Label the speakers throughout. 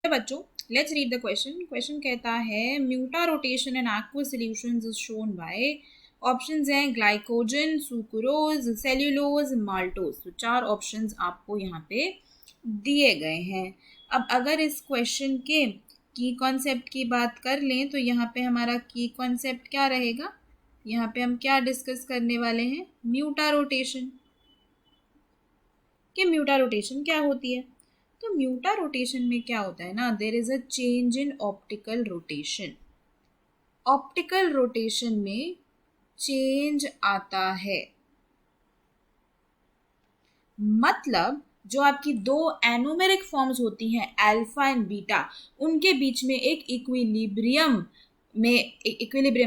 Speaker 1: बच्चों, let's read the question. Question कहता है mutarotation in aqueous solutions is shown by, options हैं glycogen, sucrose, cellulose, maltose. तो 4 options आपको यहाँ पे दिए गए हैं। अब अगर इस क्वेश्चन के की कॉन्सेप्ट की बात कर लें तो यहाँ पे हमारा की कॉन्सेप्ट क्या रहेगा, यहाँ पे हम क्या डिस्कस करने वाले हैं, म्यूटा रोटेशन। कि म्यूटा रोटेशन क्या होती है। तो म्यूटा रोटेशन में क्या होता है ना, there is a change in optical rotation. Optical rotation में चेंज आता है, मतलब जो आपकी दो एनोमेरिक फॉर्म्स होती हैं अल्फा एंड बीटा, उनके बीच में एक इक्विलिब्रियम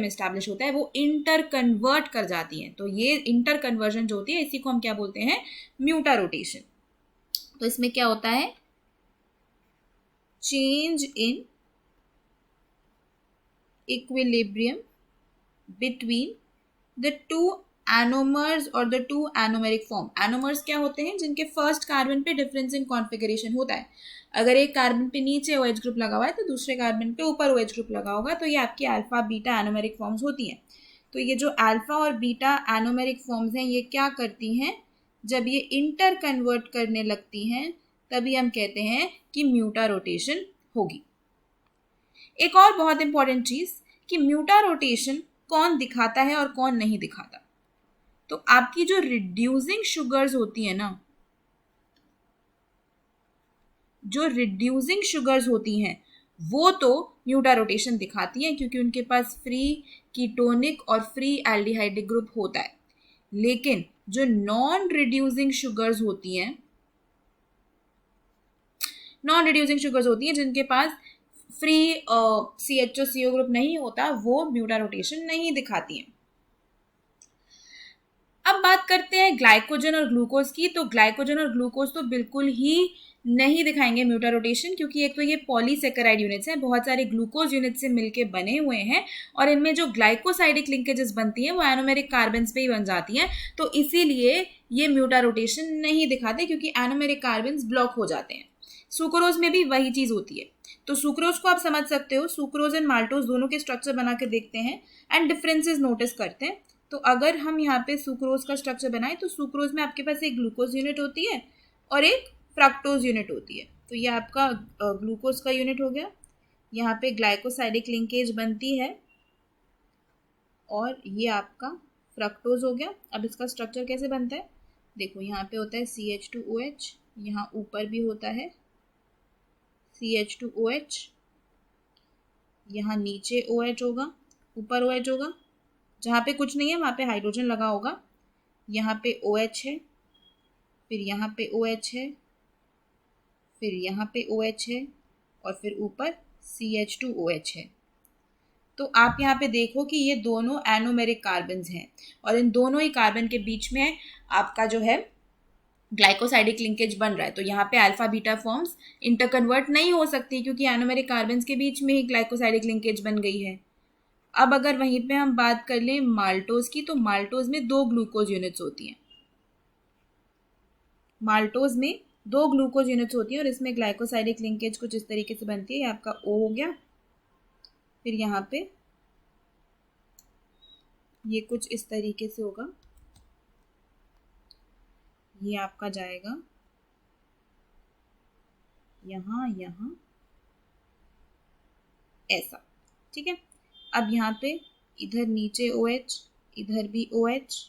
Speaker 1: एस्टैब्लिश होता है, वो इंटर कन्वर्ट कर जाती हैं। तो ये इंटर कन्वर्जन जो होती है इसी को हम क्या बोलते हैं, म्यूटा रोटेशन। तो इसमें क्या होता है, change in equilibrium between the two anomers or the two anomeric form। Anomers क्या होते हैं, जिनके फर्स्ट कार्बन पे डिफरेंस इन कॉन्फ़िगरेशन होता है। अगर एक कार्बन पे नीचे OH ग्रुप लगा हुआ है तो दूसरे कार्बन पे ऊपर OH ग्रुप लगा होगा, तो ये आपकी अल्फा बीटा एनोमेरिक फॉर्म्स होती हैं। तो ये जो अल्फा और बीटा एनोमेरिक फॉर्म्स हैं ये क्या करती हैं, जब ये इंटर कन्वर्ट करने लगती हैं तभी हम कहते हैं कि म्यूटा रोटेशन होगी। एक और बहुत इंपॉर्टेंट चीज कि म्यूटा रोटेशन कौन दिखाता है और कौन नहीं दिखाता। तो आपकी जो रिड्यूसिंग शुगर्स होती है ना, जो रिड्यूसिंग शुगर्स होती हैं वो तो म्यूटा रोटेशन दिखाती हैं, क्योंकि उनके पास फ्री कीटोनिक और फ्री एल्डिहाइडिक ग्रुप होता है। लेकिन जो नॉन रिड्यूसिंग शुगर्स होती हैं, जिनके पास फ्री CHO ग्रुप नहीं होता, वो म्यूटा रोटेशन नहीं दिखाती हैं। अब बात करते हैं ग्लाइकोजन और ग्लूकोज की। तो ग्लाइकोजन और ग्लूकोज तो बिल्कुल ही नहीं दिखाएंगे म्यूटा रोटेशन, क्योंकि एक तो ये पॉलीसेकेराइड यूनिट्स हैं, बहुत सारे ग्लूकोज यूनिट से मिलके बने हुए हैं, और इनमें जो ग्लाइकोसाइडिक लिंकेजेस बनती हैं वो एनोमेरिक कार्बन्स पे ही बन जाती हैं। तो इसीलिए ये म्यूटा रोटेशन नहीं दिखाते, क्योंकि एनोमेरिक कार्बन्स ब्लॉक हो जाते हैं। सुक्रोज में भी वही चीज होती है। तो सुक्रोज को आप समझ सकते हो, सुक्रोज एंड माल्टोज दोनों के स्ट्रक्चर बना के देखते हैं एंड डिफरेंसेस नोटिस करते हैं। तो अगर हम यहाँ पे सुक्रोज का स्ट्रक्चर बनाए तो सुक्रोज में आपके पास एक ग्लूकोज यूनिट होती है और एक फ्रक्टोज यूनिट होती है। तो ये आपका ग्लूकोज का यूनिट हो गया, यहाँ पे ग्लाइकोसाइडिक लिंकेज बनती है और ये आपका फ्रक्टोज हो गया। अब इसका स्ट्रक्चर कैसे बनता है, देखो यहाँ पे होता है CH2OH, यहाँ ऊपर भी होता है CH2OH, यहाँ नीचे OH होगा, ऊपर OH होगा, जहाँ पे कुछ नहीं है वहाँ पे हाइड्रोजन लगा होगा, यहाँ पे OH है, फिर यहाँ पे OH है, फिर यहाँ पे OH है, और फिर ऊपर CH2OH है। तो आप यहाँ पे देखो कि ये दोनों एनोमेरिक कार्बन्स हैं, और इन दोनों ही कार्बन के बीच में आपका जो है ग्लाइकोसाइडिक लिंकेज बन रहा है। तो यहाँ पे अल्फा बीटा फॉर्म्स इंटरकन्वर्ट नहीं हो सकती, क्योंकि एनोमेरिक कार्बन्स के बीच में ही ग्लाइकोसाइडिक लिंकेज बन गई है। अब अगर वहीं पे हम बात कर लें माल्टोज की, तो माल्टोज में 2 ग्लूकोज यूनिट्स होती हैं। माल्टोज में 2 ग्लूकोज यूनिट्स होती हैं और इसमें ग्लाइकोसाइडिक लिंकेज कुछ इस तरीके से बनती है। आपका O हो गया, फिर यहाँ पे ये कुछ इस तरीके से होगा, ये आपका जाएगा यहाँ यहाँ ऐसा, ठीक है। अब यहाँ पे इधर नीचे OH, इधर भी OH,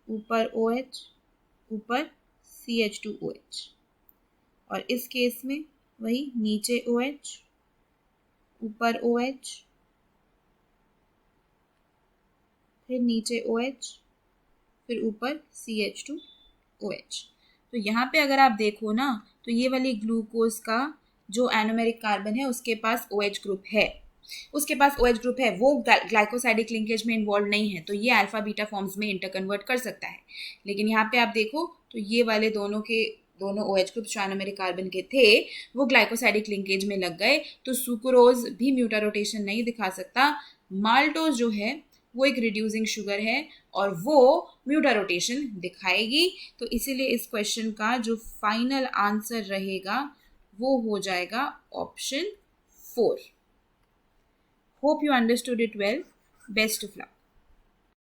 Speaker 1: ऊपर OH, ऊपर CH2OH, और इस केस में वही नीचे OH, ऊपर OH, फिर नीचे OH, फिर ऊपर CH2OH। तो यहाँ पे अगर आप देखो ना, तो ये वाली ग्लूकोज का जो एनोमेरिक कार्बन है उसके पास OH ग्रुप है, वो ग्लाइकोसाइडिक लिंकेज में इन्वॉल्व नहीं है, तो ये अल्फा बीटा फॉर्म्स में इंटरकन्वर्ट कर सकता है। लेकिन यहाँ पे आप देखो तो ये वाले दोनों OH ग्रुप जो एनोमेरिक कार्बन के थे वो ग्लाइकोसाइडिक लिंकेज में लग गए, तो सुक्रोज भी म्यूटा रोटेशन नहीं दिखा सकता। माल्टोज जो है वो एक रिड्यूसिंग शुगर है और वो म्यूटा रोटेशन दिखाएगी। तो इसीलिए इस क्वेश्चन का जो फाइनल आंसर रहेगा वो हो जाएगा option 4। Hope you understood it well. Best of luck.